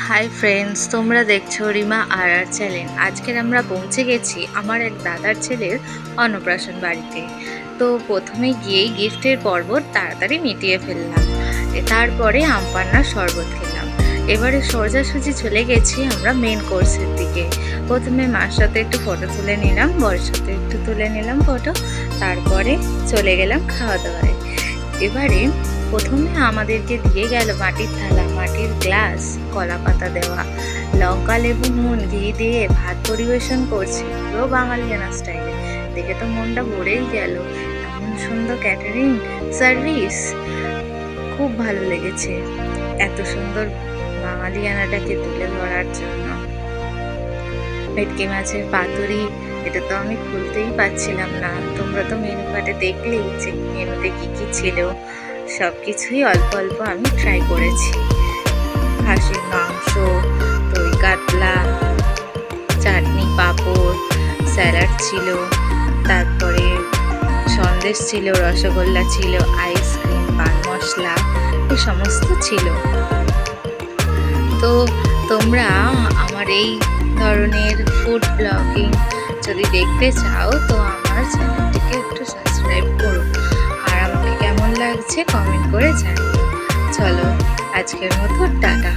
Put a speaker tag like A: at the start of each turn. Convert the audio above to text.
A: Hi friends, তোমরা দেখছো রিমা আর আর channel. আজকের আমরা পৌঁছে গেছি আমার এক দাদার ছেলের অন্নপ্রাশন বাড়িতে। তো প্রথমে গিয়েই গিফটের পর্ব তাড়াতাড়ি মিটিয়ে ফেললাম। তারপরে আমপান্নার শরবত খেলাম। এবারে সোজাসুজি চলে গেছি আমরা মেন কোর্সের দিকে। প্রথমে মার সাথে একটু ফটো তুলে নিলাম, বরের সাথে একটু তুলে নিলাম ফটো। তারপরে চলে গেলাম খাওয়া দাওয়ায়। এবারে প্রথমে আমাদেরকে দিয়ে গেল মাটির থালা, মাটির গ্লাস, কলা পাতা দেওয়া, লঙ্কা লেবু নুন ঘি দিয়ে ভাত পরিবেশন করছে পুরো বাঙালিয়ানা স্টাইলে। দেখে তো মনটা ভরেই গেল। এমন সুন্দর ক্যাটারিং সার্ভিস, খুব ভালো লেগেছে এত সুন্দর বাঙালিয়ানাটাকে তুলে ধরার জন্য। ভেটকি মাছের পাতুরি, এটা তো আমি খুলতেই পারছিলাম না। তোমরা তো মেনু কার্ডে দেখলেই যে মেনুতে কি কি ছিল। সব কিছুই অল্প অল্প আমি ট্রাই করেছি। খাসির মাংস, দই কাতলা, চাটনি, পাঁপড়, স্যালাড ছিল, তারপরে সন্দেশ ছিল, রসগোল্লা ছিল, আইসক্রিম, পান মশলা, এই সমস্ত ছিল। তো তোমরা আমার এই ধরনের ফুড ব্লগিং যদি দেখতে চাও তো আমার চ্যানেলটিকে একটু সাবস্ক্রাইব করো, আর আমাকে কেমন লাগছে কমেন্ট করে জানিও। চলো আজকের মতো টাটা।